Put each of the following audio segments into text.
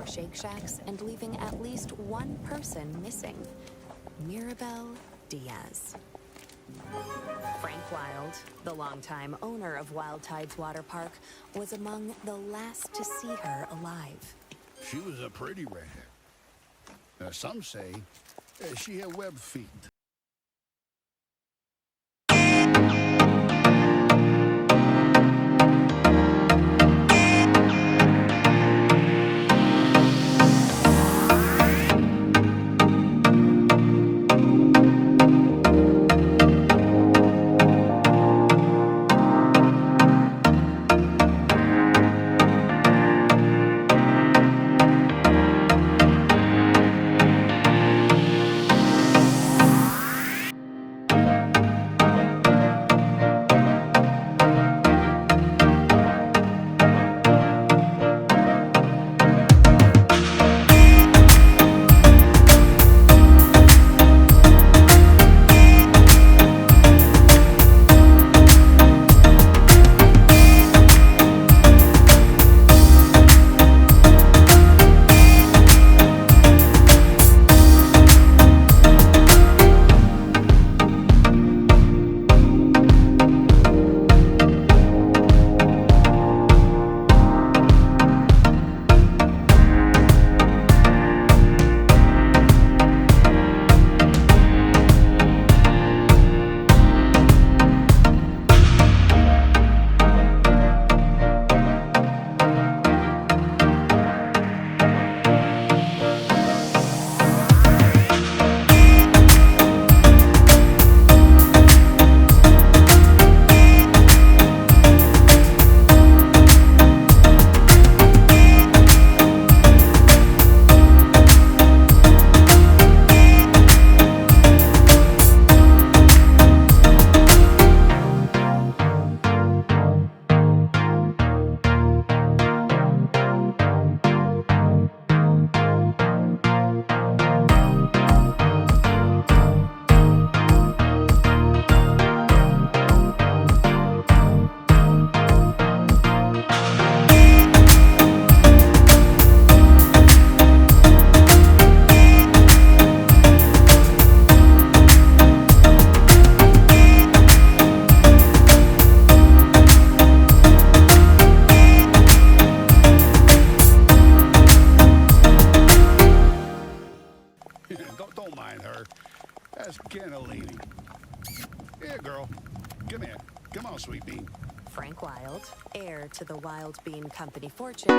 Shake Shacks and leaving at least one person missing: Mirabel Diaz. Frank Wild, the longtime owner of Wild Tides Water Park, was among the last to see her alive. She was a pretty redhead. Some say she had webbed feet. Don't mind her. That's cannellini. Here, girl. Come here. Come on, sweet bean. Frank Wild, heir to the Wild Bean Company fortune.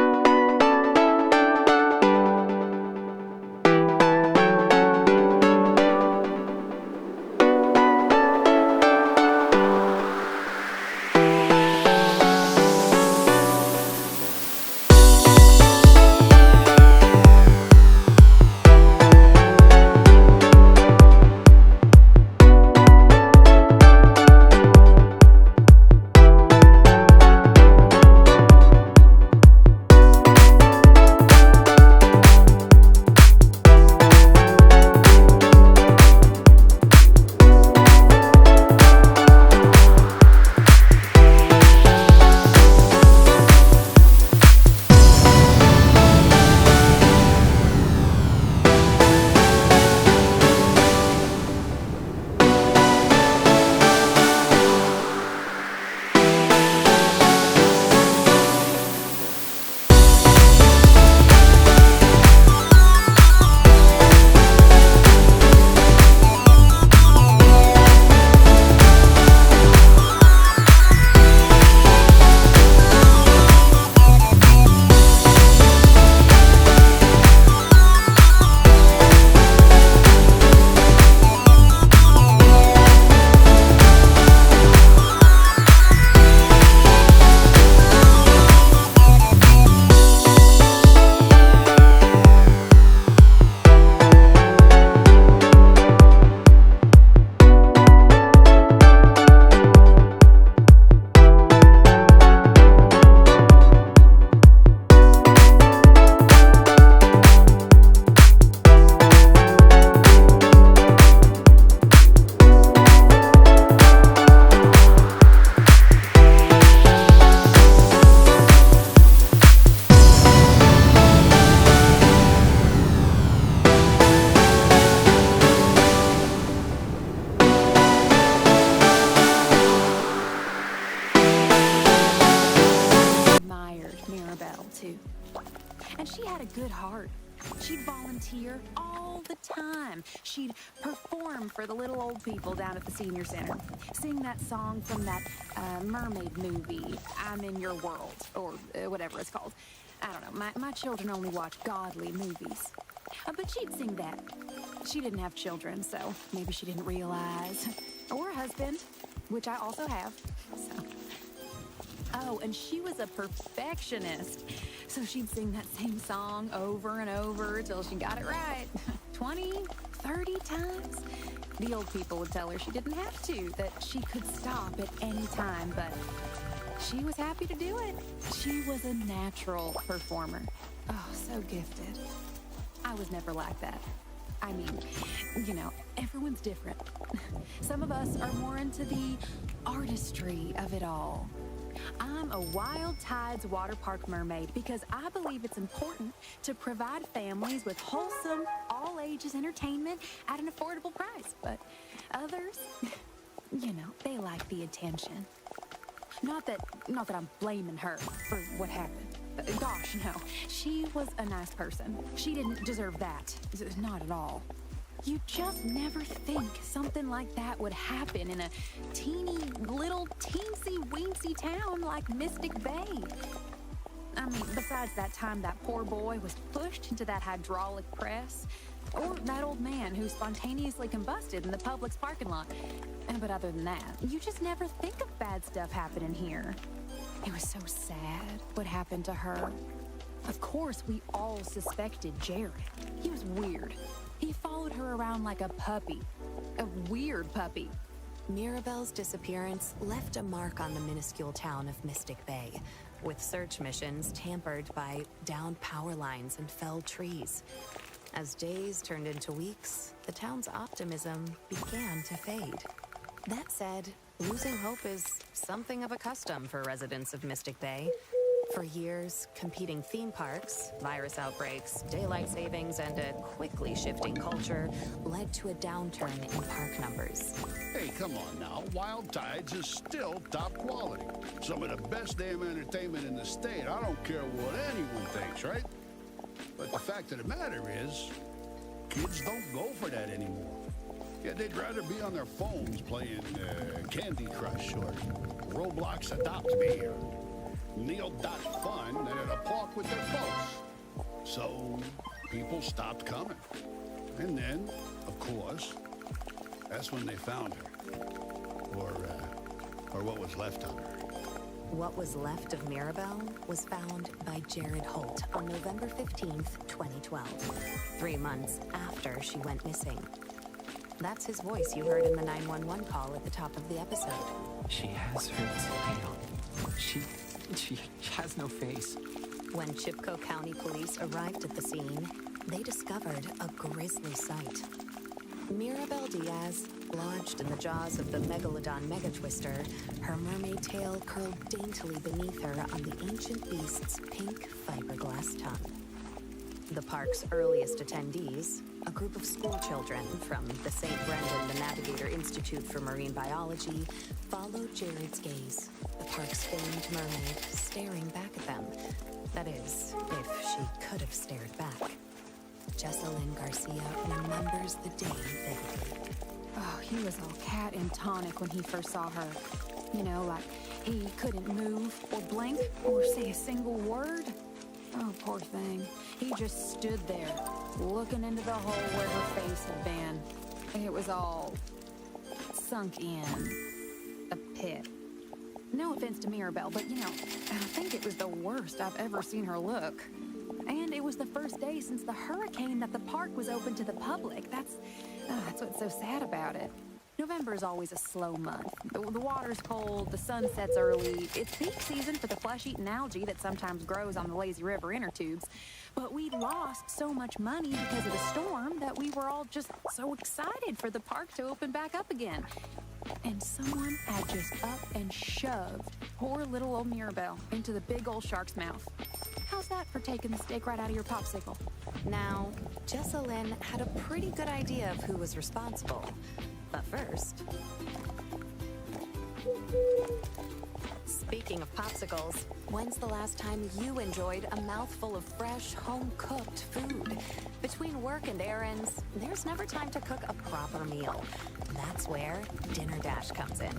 good heart. She'd volunteer all the time. She'd perform for the little old people down at the senior center. Sing that song from that mermaid movie, I'm in Your World, or whatever it's called. I don't know, my children only watch godly movies. But she'd sing that. She didn't have children, so maybe she didn't realize. Or a husband, which I also have, so. Oh, and she was a perfectionist. So she'd sing that same song over and over till she got it right. 20, 30 times. The old people would tell her she didn't have to, that she could stop at any time, but she was happy to do it. She was a natural performer. Oh, so gifted. I was never like that. I mean, you know, everyone's different. Some of us are more into the artistry of it all. I'm a Wild Tides water park mermaid because I believe it's important to provide families with wholesome, all-ages entertainment at an affordable price. But others, you know, they like the attention. Not that I'm blaming her for what happened. Gosh, no. She was a nice person. She didn't deserve that. Not at all. You just never think something like that would happen in a teeny, little, teensy-weensy town like Mystic Bay. I mean, besides that time that poor boy was pushed into that hydraulic press, or that old man who spontaneously combusted in the Publix parking lot. But other than that, you just never think of bad stuff happening here. It was so sad what happened to her. Of course, we all suspected Jared. He was weird. He followed her around like a puppy. A weird puppy. Mirabelle's disappearance left a mark on the minuscule town of Mystic Bay, with search missions tampered by downed power lines and felled trees. As days turned into weeks, the town's optimism began to fade. That said, losing hope is something of a custom for residents of Mystic Bay. For years, competing theme parks, virus outbreaks, daylight savings, and a quickly shifting culture led to a downturn in park numbers. Hey, come on now. Wild Tides is still top quality. Some of the best damn entertainment in the state. I don't care what anyone thinks, right? But the fact of the matter is, kids don't go for that anymore. Yeah, they'd rather be on their phones playing Candy Crush or Roblox Adopt Me or Neil.Fun than at a park with their folks. So people stopped coming. And then, of course, that's when they found her. Or what was left of her. What was left of Mirabelle was found by Jared Holt on November 15th, 2012, 3 months after she went missing. That's his voice you heard in the 911 call at the top of the episode. She has her tail. She has no face. When Chipko County Police arrived at the scene, they discovered a grisly sight. Mirabelle Diaz, lodged in the jaws of the Megalodon Megatwister, her mermaid tail curled daintily beneath her on the ancient beast's pink fiberglass tongue. The park's earliest attendees, a group of schoolchildren from the St. Brendan the Navigator Institute for Marine Biology, followed Jared's gaze, the park's famed mermaid staring back at them. That is, if she could have stared back. Jessalyn Garcia remembers the day vividly. Oh, he was all cat and tonic when he first saw her. You know, like he couldn't move or blink or say a single word. Oh, poor thing. He just stood there, looking into the hole where her face had been. It was all sunk in. A pit. No offense to Mirabelle, but you know, I think it was the worst I've ever seen her look. And it was the first day since the hurricane that the park was open to the public. That's what's so sad about it. November is always a slow month. The water's cold, the sun sets early. It's peak season for the flesh-eating algae that sometimes grows on the lazy river inner tubes. But we lost so much money because of the storm that we were all just so excited for the park to open back up again. And someone had just up and shoved poor little old Mirabelle into the big old shark's mouth. How's that for taking the steak right out of your popsicle? Now, Jessalyn had a pretty good idea of who was responsible. But first... Speaking of popsicles, when's the last time you enjoyed a mouthful of fresh, home-cooked food? Between work and errands, there's never time to cook a proper meal. That's where Dinner Dash comes in.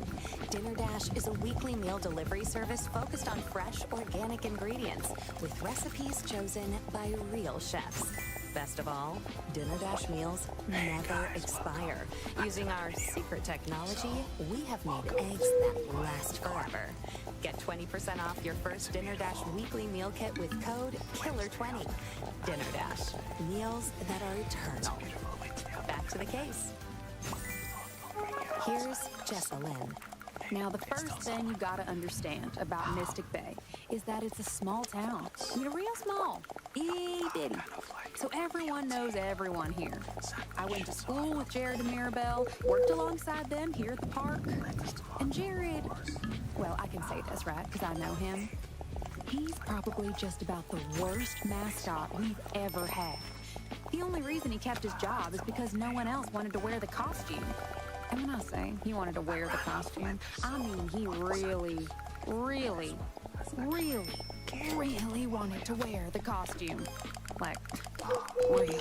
Dinner Dash is a weekly meal delivery service focused on fresh, organic ingredients with recipes chosen by real chefs. Best of all, Dinner Dash meals never expire. Using our secret technology, we have made eggs that last forever. Get 20% off your first Dinner Dash weekly meal kit with code KILLER20. Dinner Dash, meals that are eternal. Back to the case. Here's Jessa Lynn. Now, the first thing you gotta understand about Mystic Bay is that it's a small town. I mean, real small. Itty bitty. So everyone knows everyone here. I went to school with Jared and Mirabelle, worked alongside them here at the park. And Jared, well, I can say this, right? Because I know him. He's probably just about the worst mascot we've ever had. The only reason he kept his job is because no one else wanted to wear the costume. And when I say he wanted to wear the costume, I mean he really wanted to wear the costume. Like, really.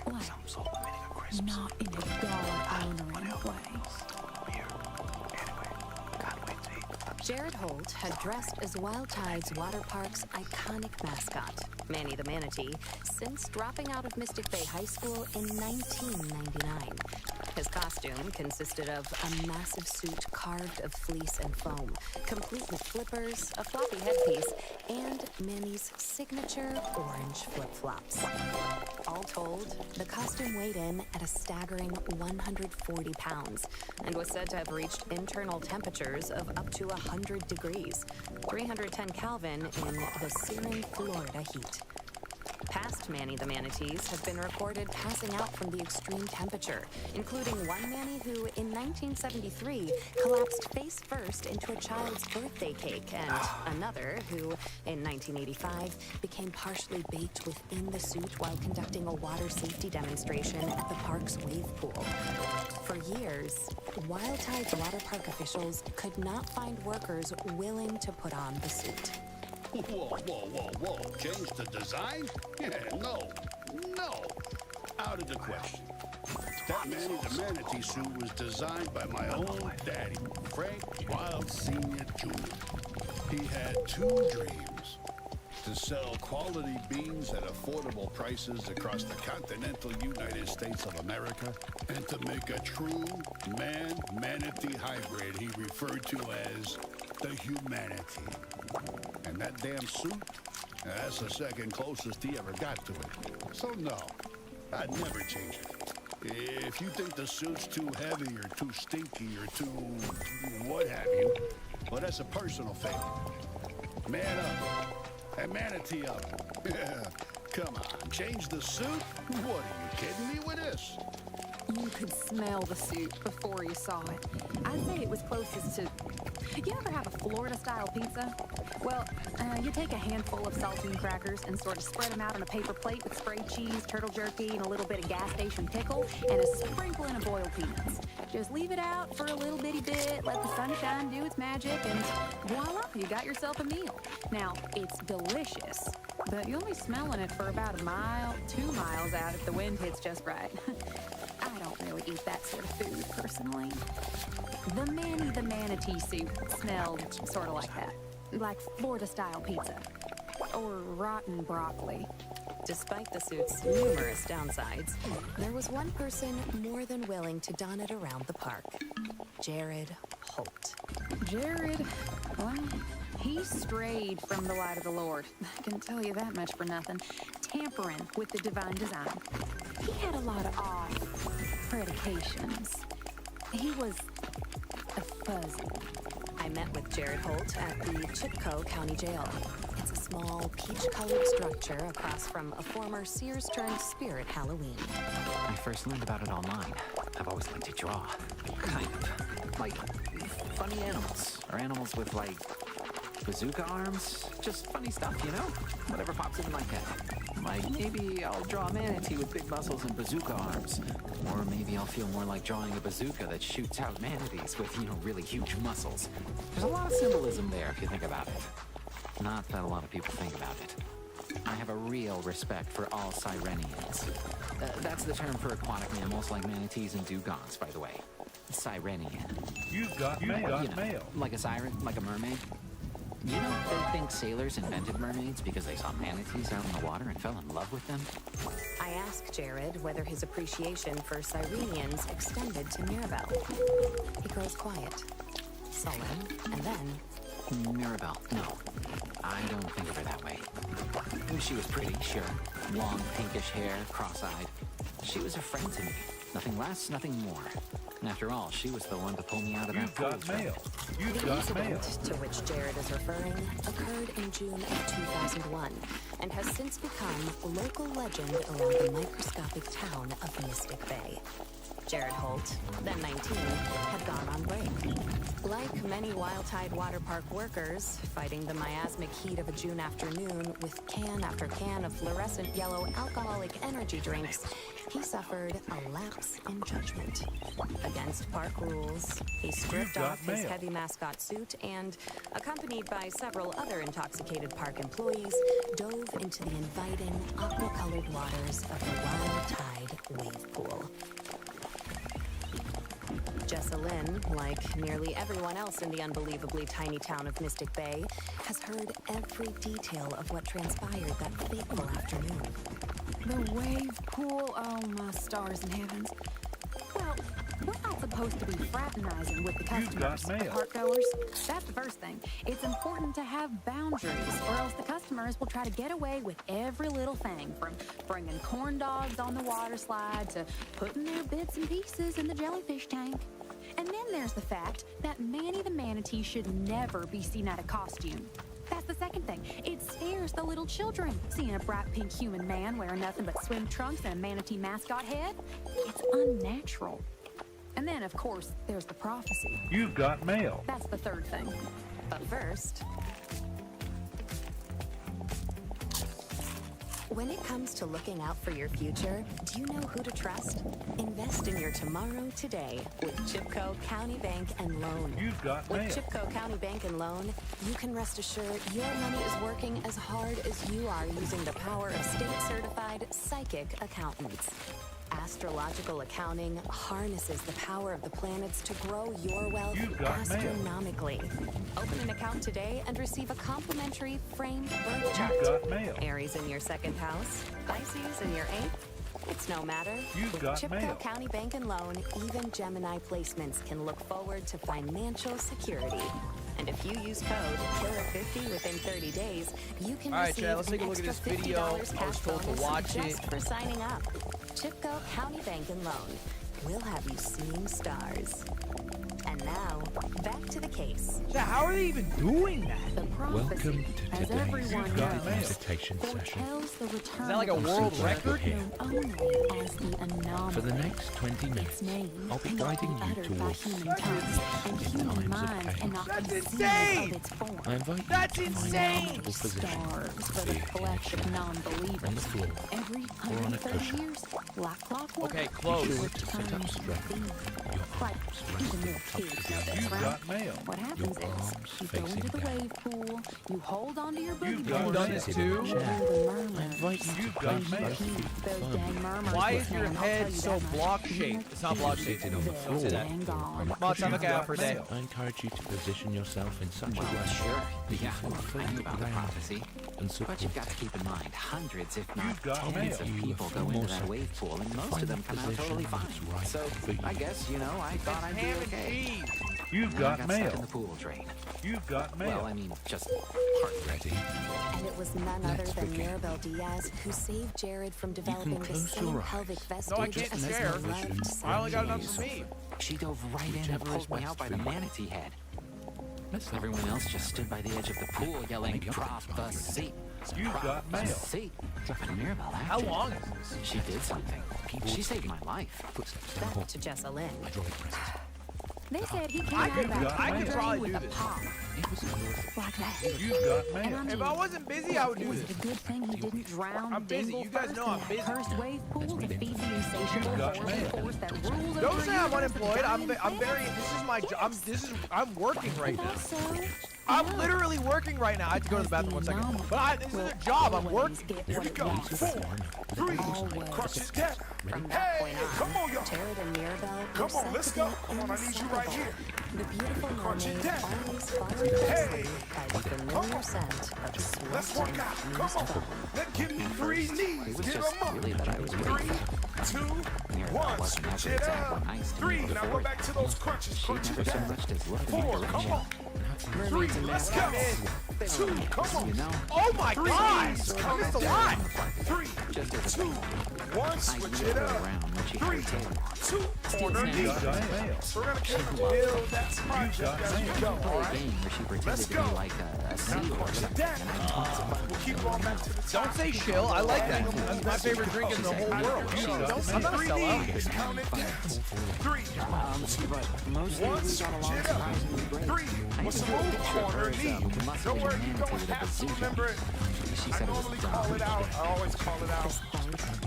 Like, not in a dog-honoring way. Jared Holt had dressed as Wild Tide's water park's iconic mascot, Manny the Manatee, since dropping out of Mystic Bay High School in 1999. His costume consisted of a massive suit carved of fleece and foam, complete with flippers, a floppy headpiece, and Manny's signature orange flip-flops. All told, the costume weighed in at a staggering 140 pounds and was said to have reached internal temperatures of up to 100 degrees, 310 Kelvin in the searing Florida heat. Past Manny the Manatees have been reported passing out from the extreme temperature, including one Manny who, in 1973, collapsed face first into a child's birthday cake, and another who, in 1985, became partially baked within the suit while conducting a water safety demonstration at the park's wave pool. For years, Wild Tide's water park officials could not find workers willing to put on the suit. Whoa. Change the design? Yeah, no. Out of the question. That Manny the Manatee suit was designed by my own daddy, Frank Wild Sr. Jr. He had two dreams: to sell quality beans at affordable prices across the continental United States of America, and to make a true man-manatee hybrid he referred to as the humanity. And that damn suit, that's the second closest he ever got to it. So no, I'd never change it. If you think the suit's too heavy or too stinky or too what have you, well, that's a personal thing. Man up. And manatee up. Yeah, come on, change the suit? What, are you kidding me with this? You could smell the suit before you saw it. I'd say it was closest to... You ever have a Florida-style pizza? Well, you take a handful of saltine crackers and sort of spread them out on a paper plate with sprayed cheese, turtle jerky, and a little bit of gas station pickle, and a sprinkling of boiled peanuts. Just leave it out for a little bitty bit, let the sunshine do its magic, and voila, you got yourself a meal. Now, it's delicious, but you'll be smelling it for about a mile, 2 miles out if the wind hits just right. I don't really eat that sort of food, personally. The Manny the Manatee suit smelled sort of like that. Like Florida-style pizza. Or rotten broccoli. Despite the suit's numerous downsides, there was one person more than willing to don it around the park. Jared Holt. Jared, well, he strayed from the light of the Lord. I can tell you that much for nothing. Tampering with the divine design. He had a lot of odd predications. He was a fuzzy. I met with Jared Holt at the Chipko County Jail. It's a small, peach-colored structure across from a former Sears-turned-Spirit Halloween. I first learned about it online. I've always liked to draw. Kind of. Like funny animals. Or animals with, like, Bazooka arms, just funny stuff, you know? Whatever pops into my head. Like maybe I'll draw a manatee with big muscles and bazooka arms. Or maybe I'll feel more like drawing a bazooka that shoots out manatees with, really huge muscles. There's a lot of symbolism there if you think about it. Not that a lot of people think about it. I have a real respect for all sirenians. That's the term for aquatic mammals like manatees and dugongs, by the way. Sirenian. You've got mail. Like a siren, like a mermaid. You know, they think sailors invented mermaids because they saw manatees out in the water and fell in love with them. I ask Jared whether his appreciation for Sirenians extended to Mirabelle. He grows quiet, sullen, and then... Mirabelle, no. I don't think of her that way. She was pretty, sure. Long, pinkish hair, cross-eyed. She was a friend to me. Nothing less, nothing more. And after all, she was the one to pull me out of that pool. The incident to which Jared is referring occurred in June of 2001 and has since become local legend around the microscopic town of Mystic Bay. Jared Holt, then 19, had gone on break. Like many Wild Tide Water Park workers, fighting the miasmic heat of a June afternoon with can after can of fluorescent yellow alcoholic energy drinks, he suffered a lapse in judgment. Against park rules, he stripped off his heavy mascot suit and, accompanied by several other intoxicated park employees, dove into the inviting, aqua-colored waters of the Wild Tide wave pool. Jessalyn, like nearly everyone else in the unbelievably tiny town of Mystic Bay, has heard every detail of what transpired that fateful afternoon. The wave pool, oh my stars and heavens. Well, we're not supposed to be fraternizing with the customers, the park goers. That's the first thing. It's important to have boundaries, or else the customers will try to get away with every little thing, from bringing corn dogs on the water slide to putting their bits and pieces in the jellyfish tank. And then there's the fact that Manny the manatee should never be seen out of costume. That's the second thing. It scares the little children, seeing a bright pink human man wearing nothing but swim trunks and a manatee mascot head. It's unnatural. And then, of course, there's the prophecy. You've got mail. That's the third thing. But first, when it comes to looking out for your future, do you know who to trust? Invest in your tomorrow today with Chipco County Bank and Loan. You've got mail. With Chipco County Bank and Loan, you can rest assured your money is working as hard as you are using the power of state-certified psychic accountants. Astrological accounting harnesses the power of the planets to grow your wealth astronomically. Open an account today and receive a complimentary framed birth chart. You've got mail. Aries in your second house, Pisces in your eighth. It's no matter. You've With got Chipco mail. County Bank and Loan, even Gemini placements can look forward to financial security. And if you use code KILLER50 within 30 days, you can All right, receive Chad, let's take a an look at extra this video. $50 I was cash told to bonus watch just it. for signing up. Chipco County Bank and Loan. We'll have you seeing stars. And now, back to the case. Chad, how are they even doing that? The prophecy, Welcome to as today's everyone got mail. knows, meditation session. foretells the return Is that like a of world creature record? known only as the anomaly. For the next 20 minutes, Its name I'll be cannot guiding you uttered by towards human tongues, and human times of mind pain. cannot That's conceive insane! of its form. I invite you That's to find a insane! comfortable position, Starves for the be it in a flesh of chair, non-believers. on the floor, Every or on a 130 cushion. years, like clockwork, Okay, Be close. sure to sit up straight, your Like arms even little resting up kids to know the this, You've right? got mail. What happens Your is, arms you go facing into the down. wave pool, you hold onto your boogie You've board, got done this Sit too? in a you chair. hear the I murmurs. invite you to You've got place mail. both feet Those dang firmly murmurs Why will is your stand, I'll tell head you so that much. block shaped? It's not block shaped. sitting on the They're floor. dang gone. Well, it's time to get out for a day. Mail. I encourage you to position yourself in such a Well, way sure. that you Yeah, feel I fully know about the grounded prophecy. and But you've got to supported. keep in mind, hundreds, if not You've got tens mail. of You people feel go more into that certain wave pool, and most find of them the come out position totally fine. that's right So, for you. I guess, I thought I'd be Ham and okay. cheese. You've And I got got stuck in mail. the pool drain. You've got Well, mail. I mean, just partly. Ready? And it was none other Let's than begin. Mirabelle Diaz who saved Jared from developing the close same your pelvic eyes. vestige No, I can't as share. the loved I only got enough Sirenians. for me. She dove right in and Whichever is pulled me best out by for the you. manatee head. Let's not Everyone else just stood by the edge of the pool yelling, Maybe I'll prophecy. You've got mail. Prophecy. But Mirabelle How acted. long is this? She did something. She saved my life. Footsteps down the hall. Back to Jessalyn. I draw the presses. They said he came I out could- of that I pool could drain probably with do a this. pop. like that. You got And mail. I mean, If I wasn't busy, I would do was this. it a good thing he didn't drown I'm busy. Dingle You guys first know in I'm that busy. cursed wave pool to feed the insatiable got horrible mail. force that rules Don't over say the I'm universe, the unemployed. I'm giant very. fish. This is my job. I'm working right And now. also, I'm yeah, literally working right now. I have to go to the bathroom 1 second. But this is a job. I'm working. Here we go. 4, 3, crush it down. From that point on, come on, y'all. Jared and Mirabelle were Come on, let's go. second Come on, I need you right here. The beautiful Crunch it mermaid down. always followed Hey. closely by the familiar scent of sweat Let's work and out. used Come on. foam. Let's give me 3 It knees. was Get just them up. really that I was 3, waiting. 2, Mirabelle 1. wasn't Switch ever it exactly up. nice to me 3. Now before. go back to those crunches. She Crunch never it so down. much as looked at me 4. for a Come gym. on. 3. Let's go. 2. Come on. You know, Oh my God! I missed a lot. 3, just as a 2, 1. I Switch knew it her up. around when she 3, had her tail. 2. Corner You knee. got mail. So we're gonna keep build that project as we go. Play All a right. game where she pretended Let's to be go. like a seal or Crunch it something. down. And I taught somebody. We'll keep going back to the top. Don't say shill. I like that. That's my favorite drink in the whole world. You got I'm not a mail. sellout. Count it down. 3, But mostly 1. we Switch got along it up. surprisingly great. 3. I What's the even move? took a picture of Corner her as knee. a muscular Don't worry, you manatee don't with a have to bazooka. remember it. She I said it was normally dumb. call it out. I always call it out.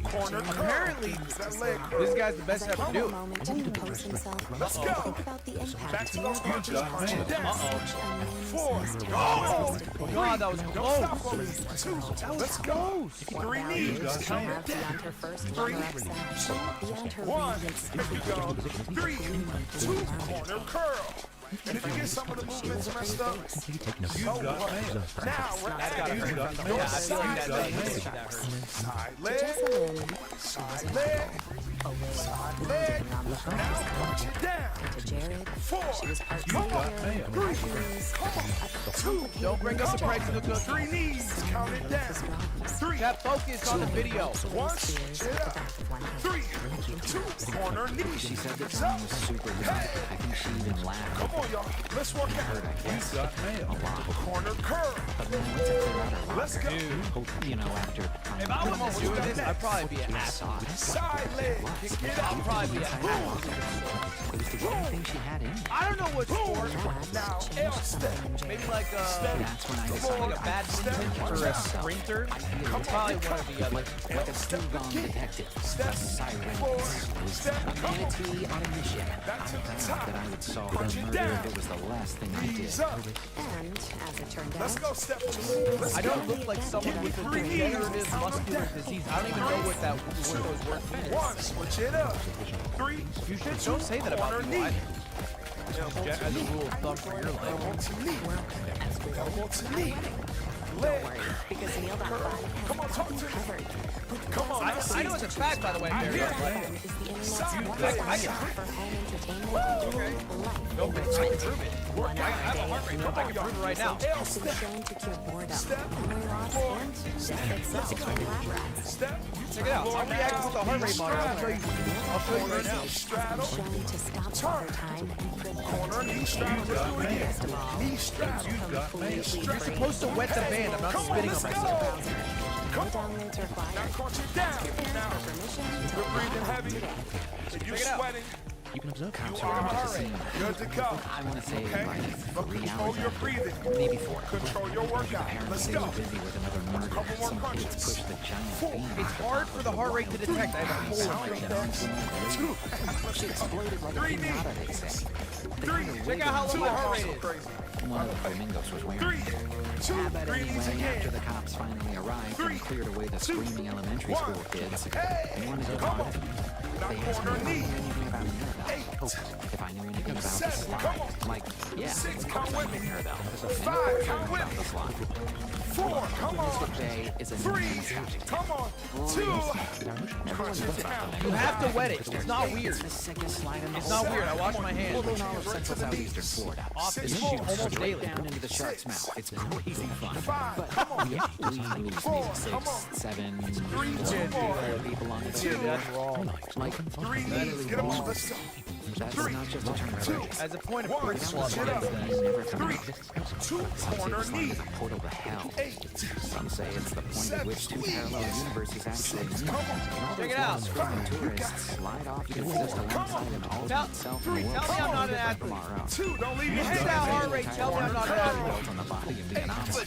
Corner curl. Apparently, That leg this curl. guy's the best As I ever took do a it. moment to compose himself, Let's go. think about the Back impact to those Mirabelle crunches. got Crunch mail. it down. 4. Oh God, that was Don't close. stop on me. 2. Let's go. 3 knees. got Count mail. it beyond down. her first 3, runner-up sound, beyond her 1. radiant There you go. 3, 2. Corner curl. And if you get some of the movements messed up, You got mail. now we're at it. You got Yeah, mail. I feel like You that got hurts. mail. That hurts. Side leg. Jessalyn, Side leg. Side leg. Now crunch it down. to Jared, 4. she was part You got sailor, mail. part Hercules, a 2. complicated Don't bring us a price to the cook. 3 knees. Count it down. 3. That focus on the video. 1. Switch it up. 3, 2. Corner knee. She said the Up. time was super young. I think she even laughed. Come on, y'all. Let's work out. You got mail. Corner curl. But then I went to clear out her Let's go. you know, after If I wasn't doing this, I'd probably be an ass. Side leg. Kick it I'd out. probably be an ass. it was the only thing she had in her. I don't know what sport. Now, L step. Maybe like That's when I decided like a badminton or a sprinter. It's probably one or the other. like a two-gone detective. Step. Siren. Forward. Step. A Come on. manatee on a mission. Back to the I top. thought that I would solve Crunch the it murder down. if it was the last thing I Knees did. up. and as it turned Let's out, go, step 2. Let's I go. don't look like someone with a degenerative muscular disease. I don't even know what those words mean. 1. Switch it up. 3. You should don't say that about Corner people. knee. As a rule of thumb for your life. Elbow to knee. Elbow to knee. Leg. because Neil got fun Come on, talk to me. covered. Come on, let's I see. know it's a fact, by the way, Barry. hear FM is the internet's Side one leg. stop I can shop for home entertainment Okay. and life. No, but I can prove it. One I hour have a heart rate. a I day. can prove it right now. L Has been step. shown to cure boredom, Step. memory loss, Forward. and death itself in lab rats. Step. Check it out. I'll react with the heart rate monitor. I'll show you right now. Straddle. Shown to stop father time and prevent Corner knee straddle. Let's do it again. best of all, Knee straddle. You got mail. You're supposed to wet the band. I'm not Come on, spitting on let's myself. go. no Come on. downloads required. Now crunch it down. Now, Permission to you're breathing log heavy. today. If you're Check it out. sweating, You can observe you cops are around all the scene. good to go. I want to say Okay? like But 3 control hours your after. breathing. Maybe 4. Control your workout. Let's Apparently they go. were busy with another murder. Couple more Some crunches. kids pushed the giant 4. beam. It's hard for the heart rate to detect. I have a hole in my chest. 2. She exploded like a 3 knees. pinata, they say. 3. Check out how low my heart rate is. Crazy. One of the flamingos was wearing 3. it. 2. But 3 knees anyway, after again. the cops finally arrived 3, and cleared away the 2, screaming elementary 1. school kids, Hey, they wanted to come know on. if Now they asked me corner if I knee. knew anything about Mirabelle. 8. If I knew anything about the 7. slide. Come on. Like, yeah, 6. of Come course I with know me. Mirabelle. 5. Come with About the me. slide. 4. Come on. Mystic Bay is a 3. man's Come on. 2. Crunch it down. You have to wet it. It's not weird. It's the sickest slide in the It's whole not weird. I wash my hands. in all of central southeastern Florida. Often. Six, Almost daily. Down into the shark's mouth. It's crazy fun. 5. Come on. Yeah, we lose 4. maybe Come 6, on. 7, 3. 2 4 more. people on the 2. That's wrong. like Three knees. Get them on. Let's go. That's not just a term of phrase. As a point of principle, That I'm was against never that. come out. Some say this line is a portal to hell. Some say it's the point at which two parallel universes actually meet. And all Check those it out. long-scrolling tourists slide off to exist alongside an alternate self in a world Tell me I'm not an separate from athlete. our own. Don't leave me Hit that heart rate. Tell me I'm not an athlete. Built on the body of the anomaly.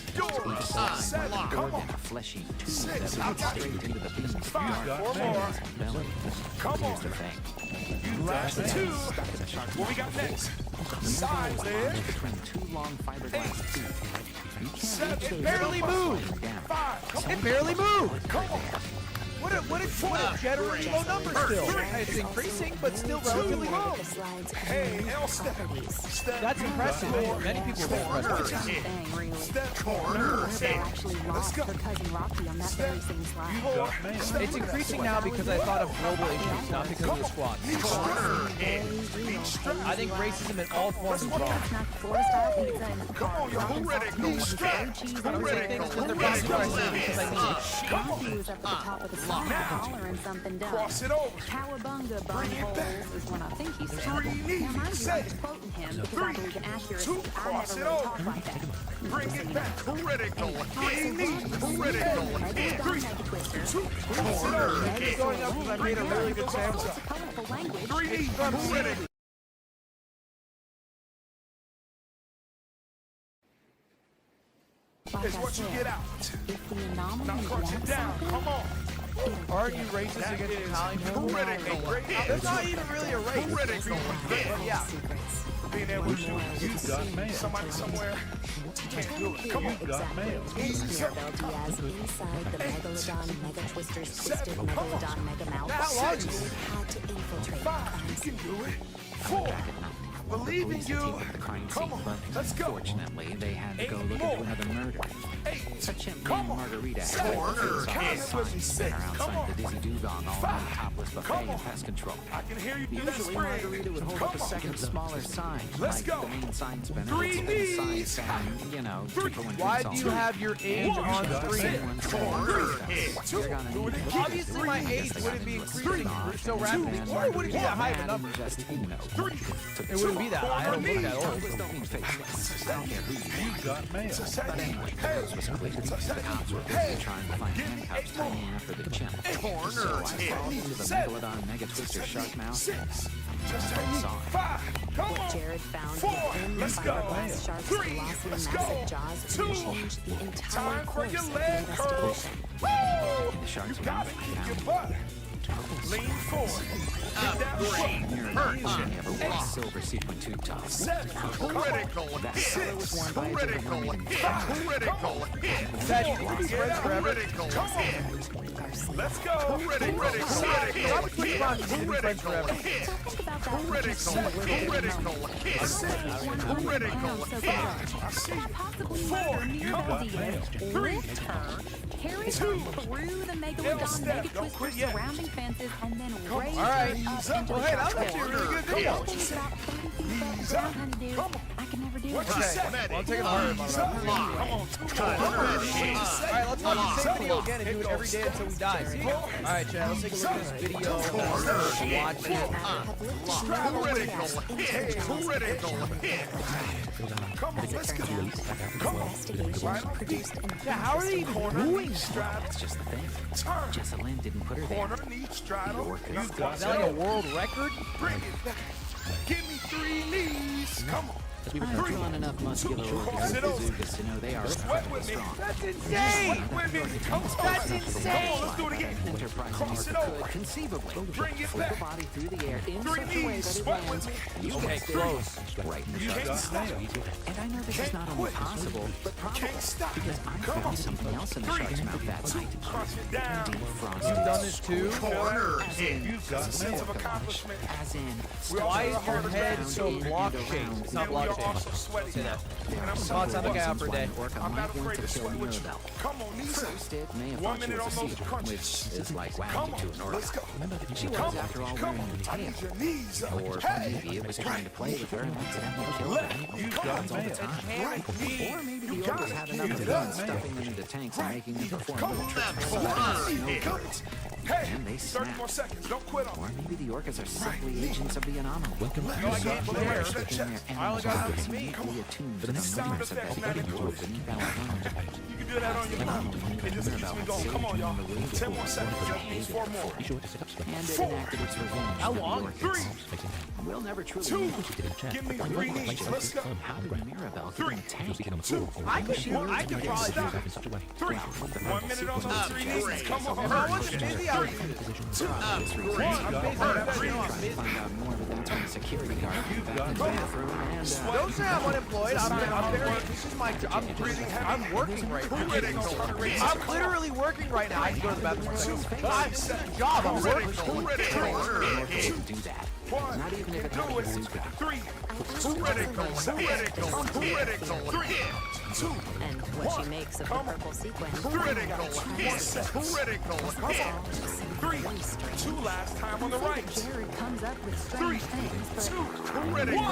Each side like an organ, a fleshy tube that leads straight into the beam's Four more. belly. Come Here's on. the thing. Last two. Stuck in the shark's What we mouth. got next? The Side nerve leg. lies between two long fiberglass teeth. You can't Seven. reach those It barely by moved. sliding down. Five. It barely moved. What a generally low number still. It's increasing, but still relatively low. The slide's Hey, unique L step. properties. Step. That's impressive. Many people have been impressed with Same this. thing, really. Step. Corner. They actually lost go. her cousin Rocky on that very same slide. It's increasing now because I thought of global issues, not because of the squad. I think racism in all forms is wrong. Come on, y'all. Who ready? Go strap. I don't say things because they're possible because I need it. Rocky was up at the top of the slide hollering something dumb. Cross it over. Cowabunga Bring it bungholes back. is what I think he said. Three knees. Now, mind you, Say I'm it. just quoting him because I believe in accuracy. Two. I Cross never it really over. talk like that. Bring it back. Critical. Three knees. Critical. Three. Two. Cross it over. It's going up because I made a really good sandwich. Colorful language. Three knees. Critical. Like Is I what you said, get out. if the anomaly Now crunch it wants down. something, Come on. Are you racist against Italian people? Critical. That's not even really a race. Critical. Yeah. Secrets. Being able to You've got mail. somebody somewhere. Can't do it. Come on. You've got mail. Mirabelle Diaz inside the Megalodon Mega Twister's twisted Megalodon Mega Mouth. How long is She had to infiltrate the Five. crime You scene. can do it. Four. Believe in Police you. attacked the crime Come scene, on. but Let's go. unfortunately, they had to go Eight look more. into another murder. Eight. A chimp Come named on. Margarita had Seven. saw Count a it with me. sign Six. center Come outside on. the Dizzy Dugong all Five. night topless buffet Come on. and pest control. I can hear you do that Usually, spring. Margarita would hold Come up a on. second, smaller sign, Let's like go. the main sign spinner. Three that's in the sign knees. saying, you know, Three. people and Why drinks do you all have your age on screen? Anyone saying stuff, Two. you're gonna Do need it to again. Obviously, my age wouldn't be increasing so rapidly, and or would it be that high of a and number? just, you know, Three. It wouldn't be that high. I don't look that old. Numbers don't mean faces. I don't care who you are. You've got mail. But anyway, those was clear. The cops were busy trying to find handcuffs tying after the chimp. So I crawled into the Megalodon Mega Twister shark mouth Six. Just and take saw it. Five. Come What on. Jared found Four. within the Let's go. fiberglass shark's Three. glossy, Let's massive go. jaws Two. would change the entire Time for course your of the leg curls. investigation. Woo! In the shark's You got mouth, it. I Kick your found butt. Lean forward. Get that foot. nearly the only ever wore silver sequin tube tops. Seven. Critical. That color was Six. worn by a different Critical. woman. Critical. Hit. Dad, you think we can be Get friends out. forever? Critical. Come on. Let's go. Critical. Stop clicking on you can be friends forever. Hit. Think about that. Critical. Critical. Hit. Critical. Five. I see you. Possibly Four. murder Come on. Diaz, lift her, carry her Two. through the L Megalodon step. Mega Don't Twister quit yet. surrounding fences, and then raise All right. her up into Well, the hey, that was shark's actually a mouth. really good video. Think about 30 feet above the ground, honeydew. I can never do What it. you Okay, say? well, I'm taking a hard one. All right, let's watch the same video again and do it every day until we die. See? All right, Chad, let's take a look at this video. Watch it. Critical. Hit. Critical. Hit. Come on. Let's go. Come on. Investigation produced an Yeah, how are they even doing that? That's just the thing. Turn. Jessa Lynn didn't put her there. Corner knee straddle. You Is got that like a world record? Bring it back. Give me three knees. Come on. We've drawn enough muscular organs Sit and over. bazookas to know they are Sweat incredibly with me. strong. That's insane! With me. Come on. That's Come insane! on. Let's do it again. Enterprise Cross it Mark over. could conceivably Bring it flip back. the body through the air in Three such a way knees. that it Sweat lands. with You Okay, guessed it, close. right in the You shark's can't stop. And I know this is not only quit. possible, but probable. Can't stop. Because I Come found on. something else in the shark's mouth that night. Cross it down. Defrosted. You've done this too? Corner. You've got Sense mail. of accomplishment. As in, We Why also is your have head around so in and block around. shaped? It's not and we block are also shaped. sweaty. Say that. And I'm Thoughts on the guy out for a day? I'm not afraid to sweat with you. Come on, Nisa. First, it may have 1 thought she minute was on a those cedar, crunches. which is like Come whacking on, to an orc. let's go. She was, after all, Come wearing on, a I tail. need your knees up. Or maybe it was trying to play with her and accidentally killed her. You've Happens got all the mail. time. Right knee. Or maybe You the got orcs it. had enough of Get them up. stuffing them into tanks and making them perform Come their on, tricks. come on. Hey, And they 30 snap. more seconds. Don't quit on Or me. maybe the orcas are simply agents of the anomaly. Welcome No, I can't Put the share. rest of that Sticking chest. their I only animals got are enough for me. uniquely attuned to the the next sound movements of effects, their not individual included. beneath our knowledge. You can do that on your own. It just keeps me going. Come on, y'all. 10 more seconds. That means 4 more. Be sure to sit up straight. And it enacted its revenge. How for the long? orcs. 3, Facing down. We'll never truly 2, know. give me 3 knees. Let's go. How did Mirabelle get in a tank? Speaking on the floor. I could probably do yourself it. in such a way. 3, 1 minute on those 3 knees. Come on. If I wasn't busy, I would do it. Position. I'm busy. Find out more of the internal security guard back in the bathroom and Don't say I'm unemployed. I'm very. This is my job. I'm working right now. I'm literally working right now. I can go to the bathroom. This is a job. I'm working. do that. Not even if it Do it. 3, critical. 3, 2, And what she makes of the purple sequin. critical. 1 second. Critical. Come on. 3, 2 last time on the right. Jared comes up with 3, strange things, 2, but critical.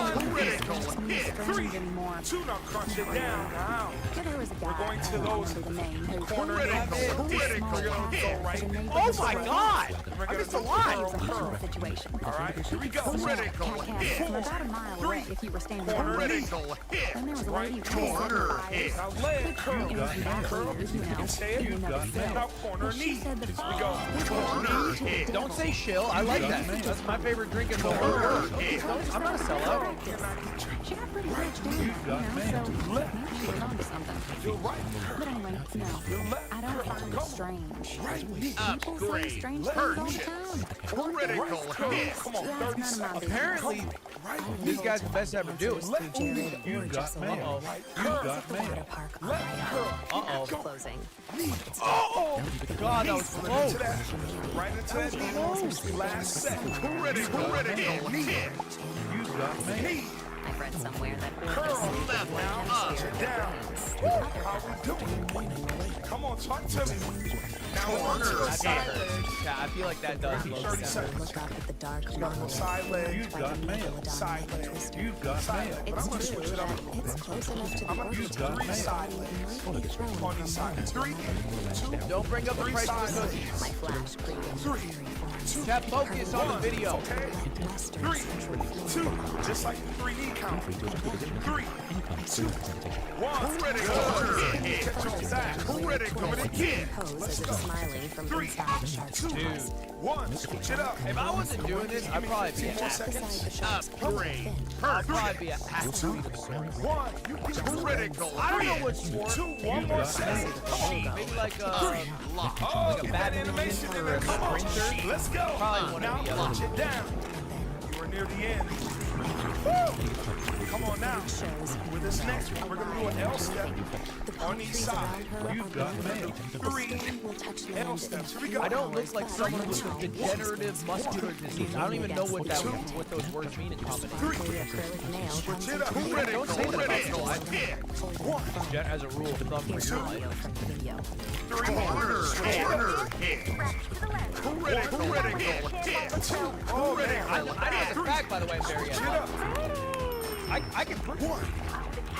strange 3, anymore. 2, now crunch it down. Now. Yeah, there was a guy, going to I don't those remember the name, who corner who and was go. really Critical. small, Go passive, right. and they Oh just my were God! We're I gonna missed do a the line. girl in curl. a situation. All right, here we go. Cat Critical. cats from about a mile away if you were standing there. Critical. Then there was a Right lady who was corner. eyes. Now leg curl. It was back Curl. ears, you know, Say it. in and of Now itself. corner She knee. said the We go. corner. Don't say shill. I like that. That's my favorite drink in the world. I'm not a sellout. She got pretty rich doing that, so maybe she was onto something. You're right. But anyway, no, I don't find it strange. People say strange things all the time. Critical. Come on, 30 That's none of my seconds. business. Apparently, these guys are the best to ever do it. You've got mail. You've got mail. Water park on my Uh-oh. closing. God, that was close. Right into that knee. Last set. Critical. You've got mail. I've read somewhere that Curl orcas left the now. hemisphere of their Down. brains. How we doing? Come on, talk to me. Now corner. Yeah, I feel like that does low 30 sound. seconds. Look up at the dark Go monolith side leg. You've got mail. Side leg. You've got mail. But I'm gonna It's switch true it up. that it's close enough to the I'm gonna use orbital 3 that side it legs. might be thrown On from each side. the 3, 2, Don't bring up the 3 price of side the legs. cookies. My flash creating 3, theory forms. 2, Chat, focus on the video. okay? Western 3, Central 2, just like the 3 knee count. 3, 2, 1. Critical. Catch your back. Critical. pose as if smiling from 3, inside the shark's 2, jaws. 1. Switch it up. If I wasn't doing this, I'd probably be a More hack. Beside seconds. the shark's Upgrade. I'd probably be a hack. 1. You get critical. I don't know what sport. 2, 1 more second. Maybe like Oh, get that animation in there. Come on. Let's go. Probably one of Now the launch it down. You are near the end. Woo! Come on now. With this next one, we're going to do an L step on each side. You've got mail. 3 L steps. Here we go. I don't look like someone with a degenerative muscular disease. I don't even know what those words mean in combination. 3. acrylic nail Switch it comes up. in Don't say that about Critical. me. As a rule of thumb for your life. audio from the video. 3. Corner. Critical. 2. I know it's a fact, by the way, Barry. Get up. I can prove it. 1. I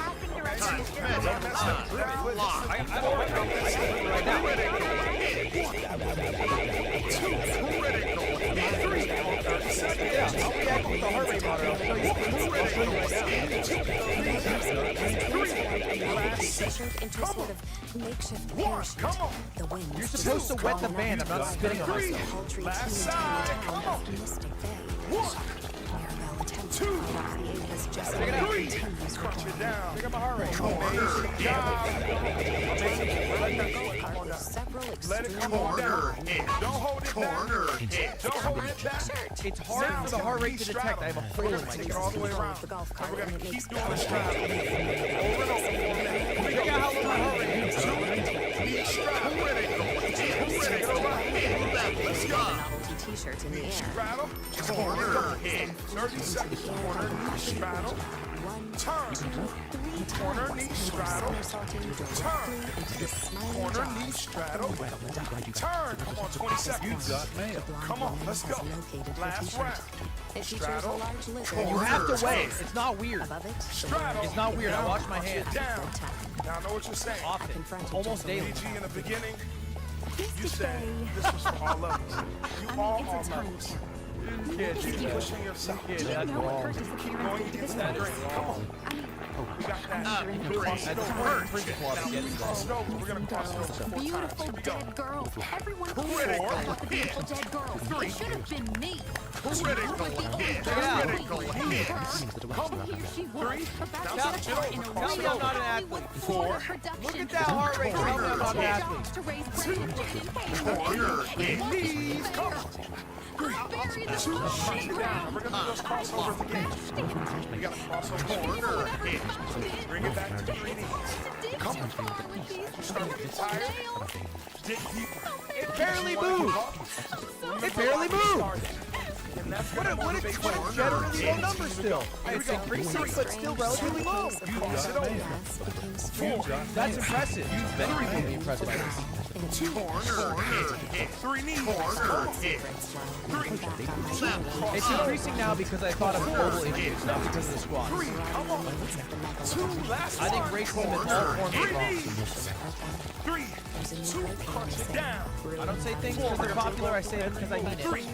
don't like it right now. Yeah, I'll react with the heart rate monitor. I'll show you right now. T-shirt into a sort of makeshift parachute. Come on. The wind You're supposed to wet the band. I'm not spitting on myself. Last side. Come on. Mystic Bay. 1. Mirabelle attempts 2. to fight off the Ava's just Check it out. 3. continues Crunch it down. Check out my heart rate. Amazing job. Let that go. Come on down. several Let it extreme come on down. Don't hold it back. Don't hold it back. It's hard for the heart rate to detect. I have a hole in my Take it chest. all the way around. the golf cart We're going and to it makes keep doing the straddle. Over and over. Check out how low my heart rate is. Knee straddle. Critical. Let's go. novelty t-shirt in the air. Straddle. Corner. 30 seconds. Corner. Knee straddle. 1, Turn. Three Corner times knee he straddle. somersaulting directly Turn. into the smiling Corner knee jaws straddle. of the whale dog. Turn. Come on, 20 You seconds. got mail. Come on, let's go. Last round. It features a Straddle. large lizard. You have to wait. It's not weird. Above it, the Straddle. It's not weird. I wash my hands Down. Now I know what you're saying. often, confronted almost daily. BG in the beginning, Used you to said say, this was for all levels. You all it's a tiny levels. town. Keep pushing yourself. Yeah, You that's know what wrong. her disappearance Going did to against this that place? grain. Come on. I mean, We got that. That's the principle of Now it. we cross it over. We're going to cross it over 4 times. beautiful Here we go. dead girls. Everyone Critical cares about the beautiful dead girls. It should have been me. Critical hit. Critical hit. And here she was, about to Now, set a part in a tell me real I'm not an Hollywood athlete. Florida production. Look at that heart rate. Tell me I'm not an athlete. To raise Brandon and Corner It wasn't knees. fair. Come on. I buried the Two. fucking Punch it down. We're going to do those crossovers again. We got to cross over. Corner hit. Bring it back to 3 knees. Come on. You start to get tired. Dig deeper. It barely moved. It barely moved. And that's What a generally low number still. It's increasing, but still relatively low. You got mail. You got That's mail. impressive. Many people would be impressed by this. Corner hit. 3 knees. Corner hit. It's increasing now because I thought of global issues, not because of the squats. 3. Come on. 2. Last I think one. racism in all forms is 3 wrong. knees. 3. 2. Crunch it down. I don't say things because they're popular, I say them because I mean it.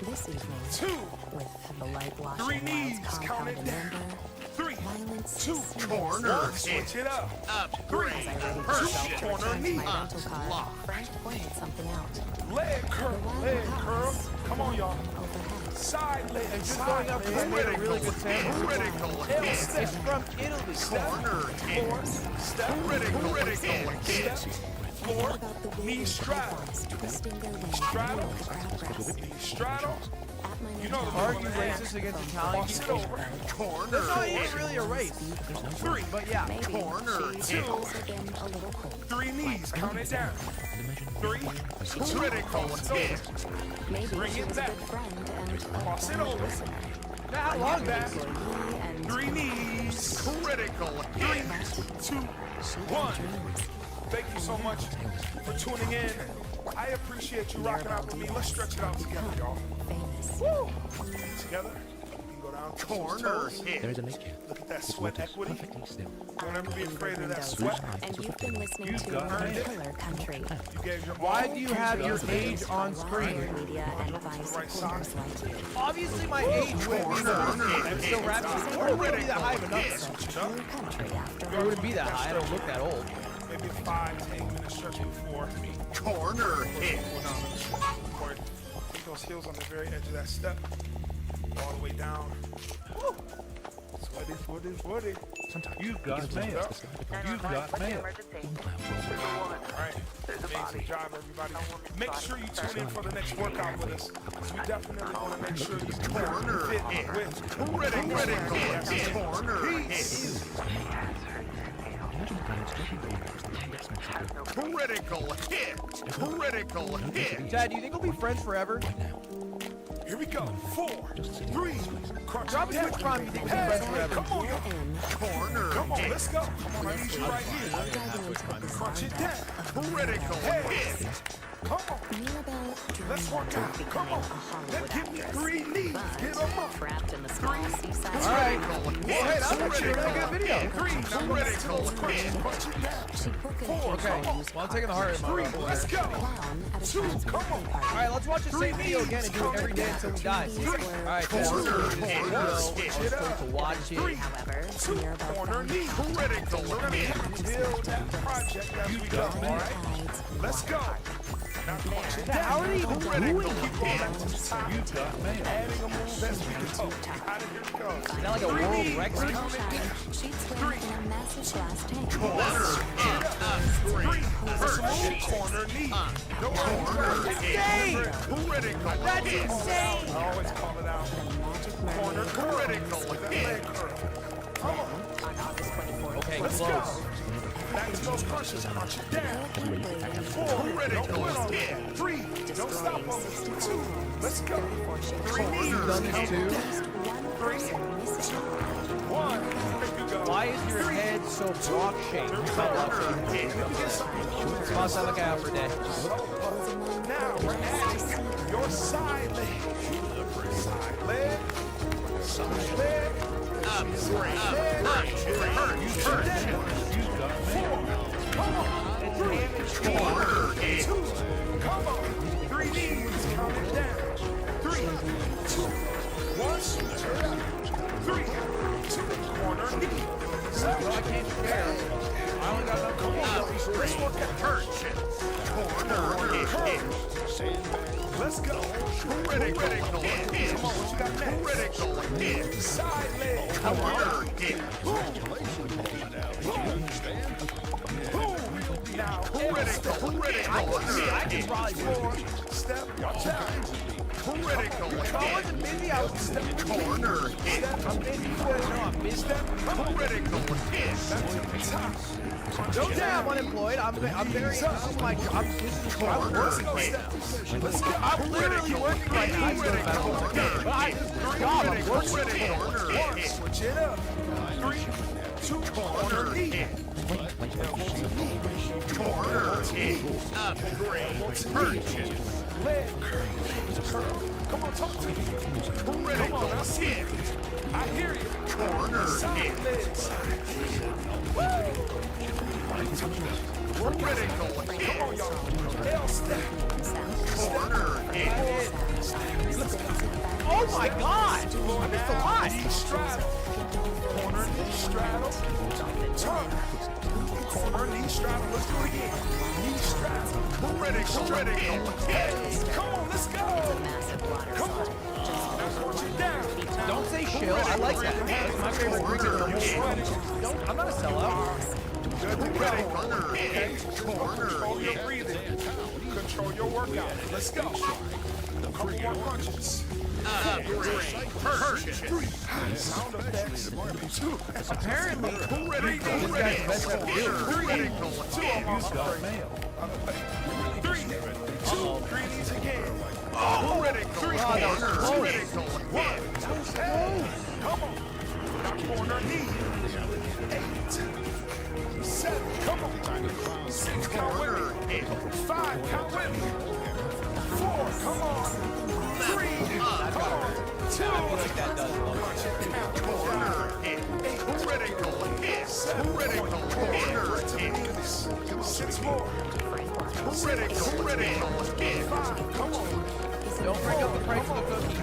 This evening, 2. with the light 3 washing knees. wilds Count compound it in down. number, 3. violence 2. Corner Switch it up. upgrade. as I readied myself to Corner return to knee. my rental car, Frank pointed something out. Leg curl. Leg curl. Come on, y'all. Overhead, Side leg. And just Side going up because I made a really good sample. Critical L hit. step. It's from Italy. Corner hit. 4. Step. Critical hit. Step. 4. about the Knee way straddle. pythons twisting their limbs Straddle. beneath the crabgrass. Knee straddle. At my You know the Are rule you of the hand. racist against Italian Cross it people? over. Corner That's not hit. even really a race. 3. But yeah. Maybe Corner she's hit. also been a little cold. 3 knees. Count it down. 3. Critical hit. Maybe Bring she it was a back. good friend and a Cross it valued over. listener. Now, how long is Back. this? Me and 3 knees. Critical 3, hit. 2, 1. Thank you so much for tuning in. I appreciate you rocking out with me. Let's stretch it out together, y'all. famous. Woo! Together. You can go down to Corner toes. hit. There is a lake here. Look at that Its sweat waters equity. perfectly still. Don't ever be afraid of that Windows, sweat. and you've been listening You've to got mail. Killer Country. You gave your Why all. do you have your age on screen? Media and Vine supporters like you. Obviously, my age wouldn't be the I'm still rapping. Or it wouldn't be that high of a number. Killer Country after It wouldn't be that high. I don't look that old. Maybe 5 to 8 minute stretch before. Corner hit. Before take those heels on the very edge of that step. All the way down. Woo! Sweaty. You got mail. You got mail. Alright. Amazing job, everybody. Make sure you tune in for the next workout with us. You definitely want to make sure you Corner fit hit. with Critical hit. Corner hit. peace. Critical hit. Critical hit. Chad, do you think we'll be friends forever? Here we go. 4, 3, crunch Drop a it down. switch prime. You think we'll be Hey, friends forever? come on, y'all. Corner Come on, hit. let's go. Come on, I need you right here. Crunch it down. Critical hit. Come on. Mirabelle Let's work out. Come on. Let's give me 3 knees. Get them up. trapped in the small seaside. All right. Well, hey, that's actually a really good video. 3. Now Critical crunch hit. it. Crunch it down. She booked an 4. Okay. Come on. Well, I'm taking the heart rate 3. model. Let's go. clown at a 2. child's Come birthday on. All party. right, let's watch the same video again and do it every day until we die. See? All right, Chad. Let's go to watch it. However, 2. Mirabelle Corner found knee. Critical We're going to build that project as we go. All right. hides Let's go. Now crunch it down. How are they even doing it? Keep going back to the top. You got mail. Adding a move as we go. Out of here we go. Is that like a world record? she'd swim in a massive glass tank. Corner knee. No Insane! Critical That's hit. insane! I always call it out. Corner Critical that hit. leg curl. Come on. On August 24th, Okay, Let's close. go. Back to those crunches. Crunch it down. 4. Don't quit on it. 3. Don't stop on it. 2. Let's go. 3 knees. You've done this too? just one person missing. 1. There you go. Why is your head so block-shaped? Boss, I look out for day. Now we're adding your side leg. Side leg. Side leg. Come on. 2. Come on. 3 knees. Count it down. 3, 2, 1. 3, 2. Corner knee. I can't share. I only got enough. Come on. Let's work at corner hit. Let's go. Critical hit. Come on, what you got next? Critical hit. Side leg. Come on. Hit. Boom. Boom. Now, critical hit. I can probably do it. Step. Watch out. Critical hit. If I wasn't busy, I would step Corner hit. I'm busy. No, I'm busy. Step. Critical hit. That's the top. Don't say I'm unemployed. I'm very. This is my job. I'm working right now. Let's go. I'm literally working right now. I'm working. Switch it up. 3, 2, corner hit. Corner hit. Upgrade. Purchase. Leg. Come on, talk to me. Come on, that's it. I hear you. Corner hit. We're critical. Come on, y'all. L step. Corner hit. Oh my God! That's a lot. Knee straddle. Corner knee straddle. Turn. Corner knee straddle. Let's do it again. Knee straddle. Critical. Hit. Come on, let's go. Come on. Now put you down. Don't say shill. I like that. That's my favorite drink in the whole world. I'm not a sellout. Good to go. Okay. Control your breathing. Control your workout. Let's go. Couple more punches. Sound effects. 2. Apparently, Three this guy's best ever do. Three. 2. 3 knees again. Critical. 1. Come on. Now corner knee. 8. 7. Come on. 6. Count with me. 5. Count with me. 4. Come on. 3. Come on. 2. I feel like that does look. Corner hit. 8. Critical hit. 7. Critical corner hit. 6 more. Critical hit. 5. Come on. Don't bring up the price of the cookie.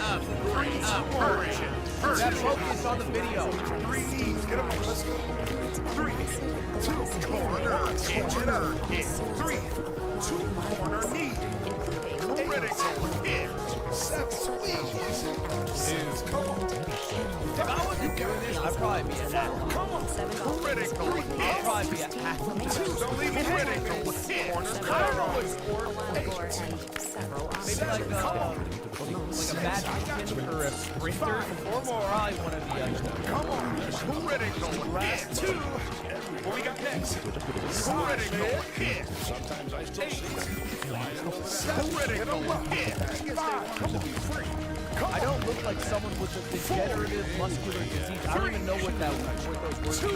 That focus on the video. 3 knees. Get them up. Let's go. 3. 2. Corner. Switch it up. 3. 2. Corner knee. Critical hit. 7. Squeeze. 6. Come on. If I wasn't doing this, I'd probably be an athlete. Come on. Critical I'd hit. probably be an athlete. 2. Don't leave me critical hit. Corner. I don't know what sport. Maybe like a badminton or a sprinter. Or more, probably one of the others. Come on. Critical. Last 2. What we got next? Critical hit. Sometimes I still see critical hit. 5. Come on. 3. I don't look like someone with a degenerative muscular disease. I don't even know what those words 2.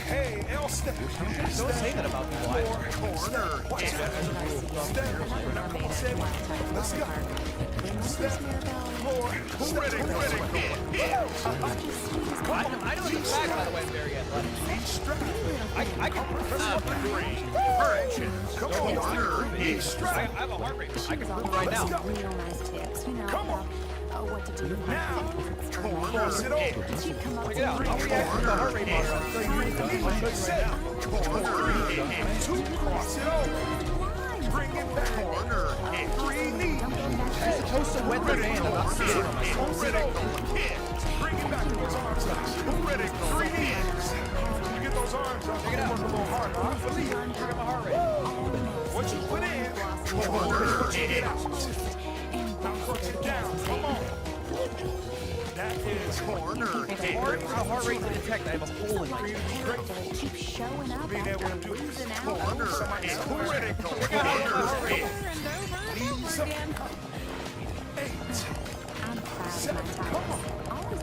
Hey, L step. Don't say that about people. Corner. Watch that. Step. Now come on, Sam. Let's go. Step. 4. Critical hit. I know the fact, by the way, I'm very athletic. I can prove Come on, knee strap. I have a heart rate. I can prove right now. Real nice tips, you know, Come on. about what to do. Now, cross it over. Check it out. I'll react to the heart rate monitor. I'll show you right now. Corner. 2. Cross it over. Bring it back. Corner. 3 knee. It's supposed to wet the band. I'm not seeing it on my phone. Critical hit. Bring it back. Those arms up. Critical 3 knees. You get those arms up. Check it out. Work a little hard. Huh? Look at my heart rate. What you put in. Corner. Get out. Now punch it down. Come on. That is corner. It's hard for the heart rate to detect. I have a hole in my chest. Keep showing up Being able to after do this. losing out. Corner. Critical. Over and over Knees up. again. 8. I'm proud of 7. my Come times. on. Always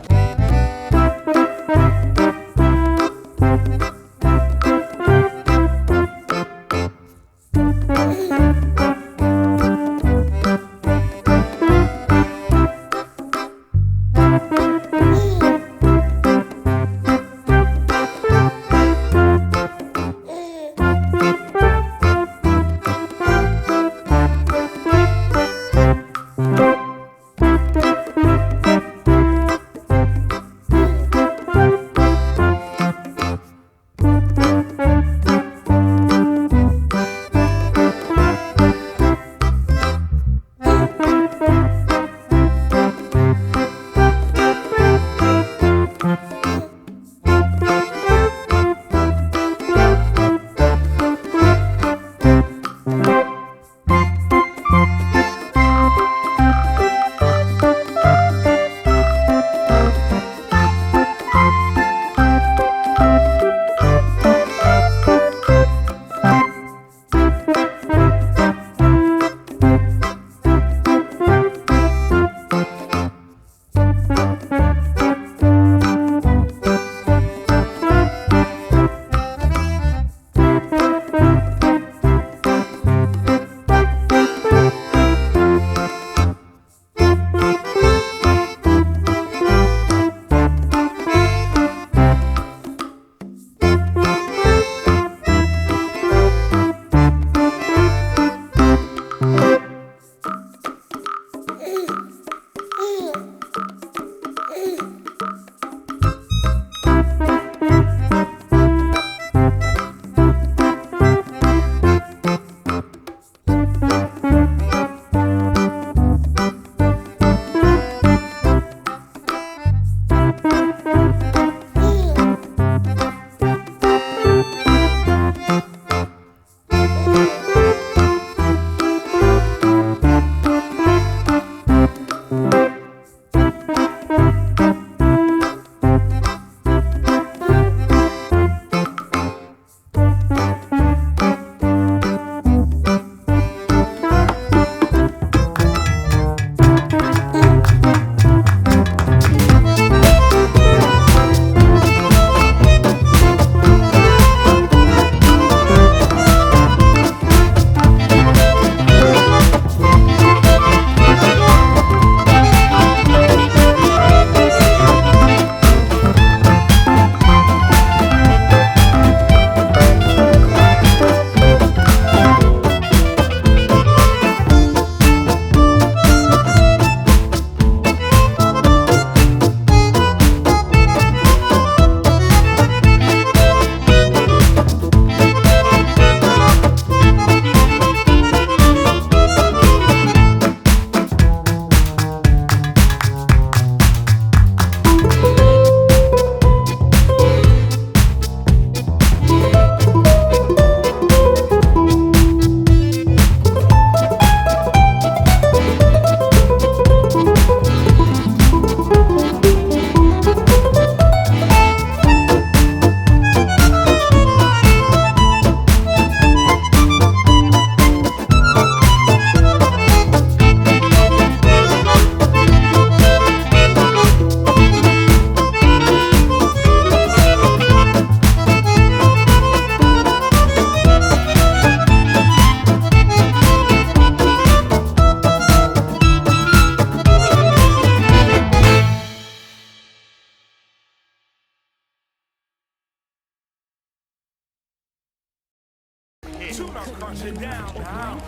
hit. Two, now crunch it down. Now.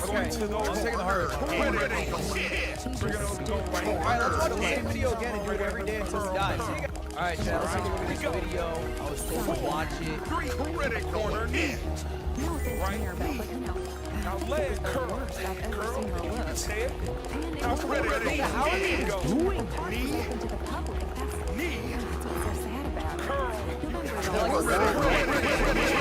Okay, I'm taking the hard one. Critical hit. We're going to go right All right, let's watch the same video again and do it every day until he dies. See you guys. All right, Chad, let's take a look at this video. I was told to watch it. Three, critical hit. No offense to Mirabelle, but you know, Now leg curl. worst I've ever Curl. seen her You can look. say it. And it Now was critical hit. How are you Go. when parks Knee. was open to the public. Knee. That's what's so sad about it.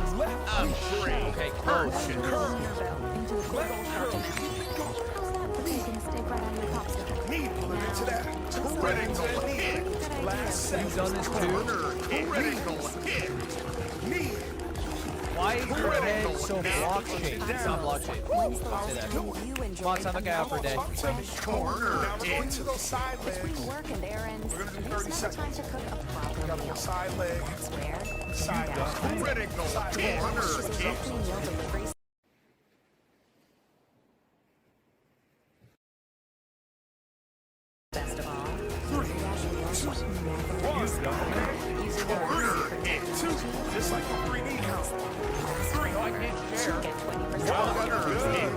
Curl. Okay, close. Knee. Look into that. Critical hit. Last set. You've done this too? Critical hit. Knee. Why is your head so block shaped? It's not block shaped. When's the Say last that. time you Come enjoyed on, time to get out for a day. Up to me. Corner. Now we're going to those side legs. between work and errands? We're gonna do There's 30 no time to seconds. cook a proper Got meal. more side leg. That's where Side leg. Critical corner She's a hit. weekly meal delivery best of all. Corner hit. Two. Just like the 3D count. Three. I can't share. Get 20% Corner off. hit.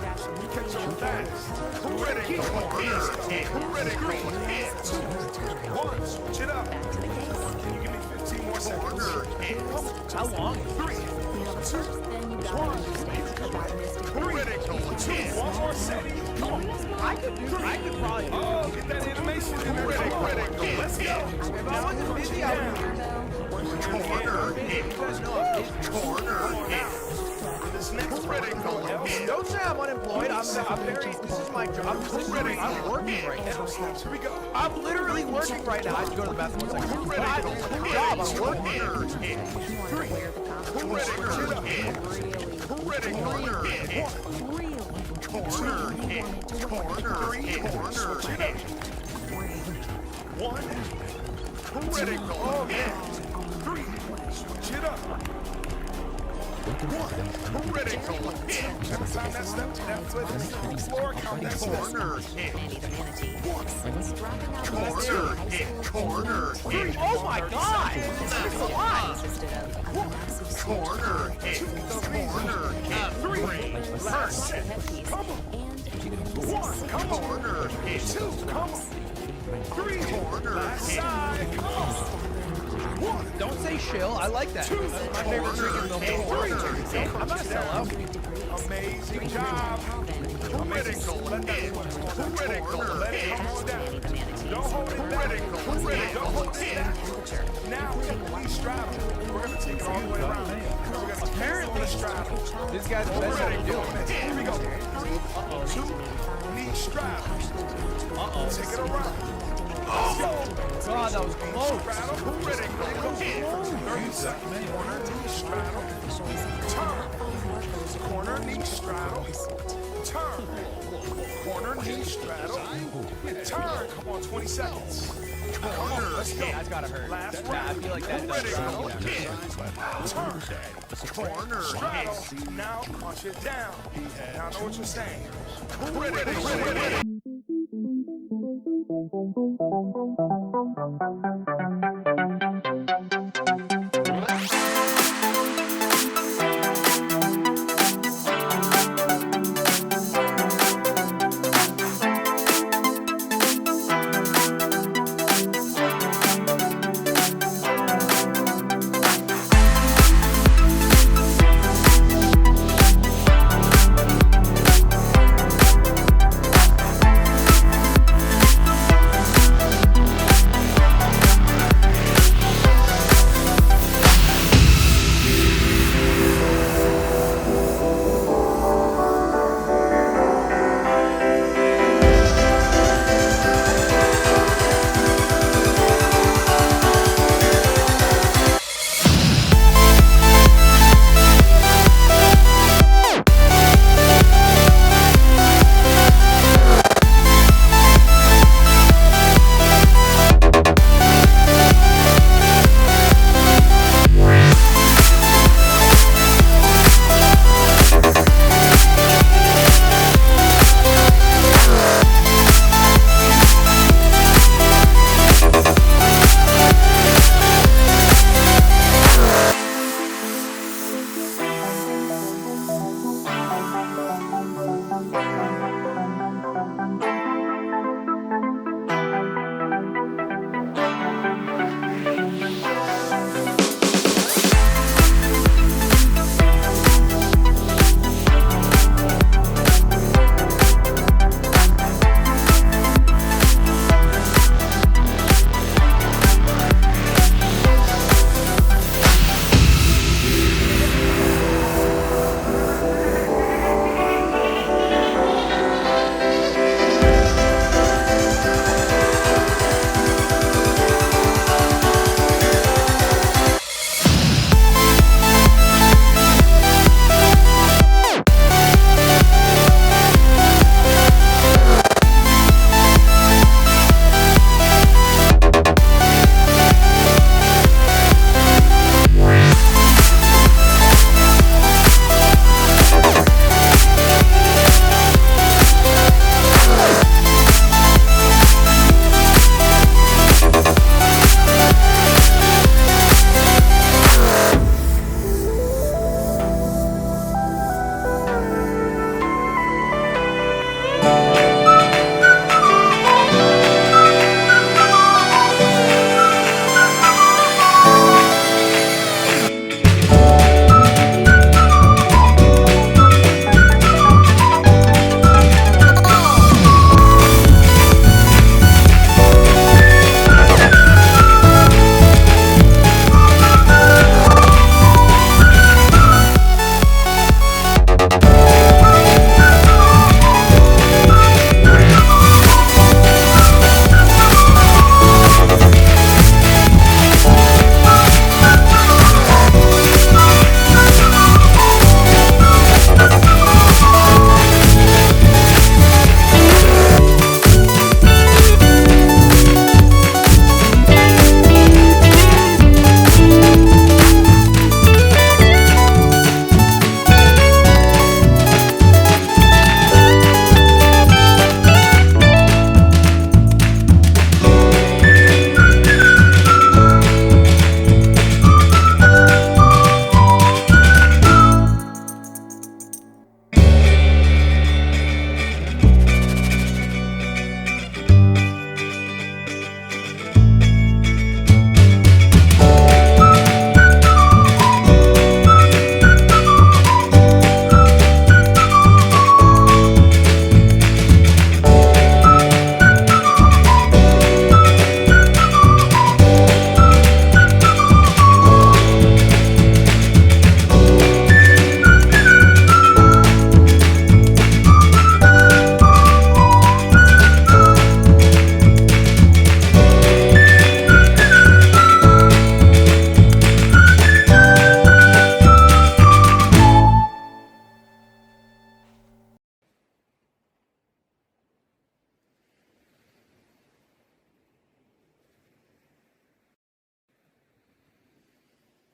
Catch you fast. Critical corner hit. Critical hit. Two. One. Switch it up. Back to the case. Can you give me 15 more seconds? Corner hit. How long? Three. Then you gotta understand about Mystic. Critical hit. One more second. Come on. I could probably do it. Oh, get that animation in there. Critical. Let's go. If I wasn't busy, I would. Corner hit. You guys know I'm busy. Corner hit. This next critical hit. Don't say I'm unemployed. I'm very. This is my job. I'm working right now. Here we go. I'm literally working right now. I have to go to the bathroom 1 second. But I'm job. I'm working. Corner hit. Three. Where the Critical hit. Critical hit. really Corner hit. Corner hit. Corner hit. One. Critical hit. Three. Switch it up. One. Critical hit. Every time that step, that foot hits the floor, count that corner hit. Manny the Manatee. Since dropping out of Corner high hit. school, Corner hit. Oh my god! this That's a lot. consisted of a massive Corner hit. Corner hit. Three. First set. headpiece Come on. and One. Come on. Corner hit. Two. Come on. Three. Corner hit. Come on. One. Don't say shill. I like that. Two. That's my favorite drink in the whole world. I'm not a sellout. Amazing job. Critical hit. Critical. Let it come on down. Don't hold it back. Critical. Don't hold it back. Now we have the knee straddle. We're going to take it all the way around. We're going to apparently straddle. This guy's the best at Critical. doing it. Here we go. Two. Knee straddle. Take it around. God, that was close. Straddle. Critical hit. 30 seconds. Corner. Knee straddle. Turn. Corner. Knee straddle. Turn. Corner. Knee straddle. Turn. Come on. 20 seconds. Corner. Let's go. That's gotta hurt. Last Yeah, I round. feel like that does Critical hurt. hit. Turn. Corner. Straddle. Now punch it down. Now I know what you're saying. Critical.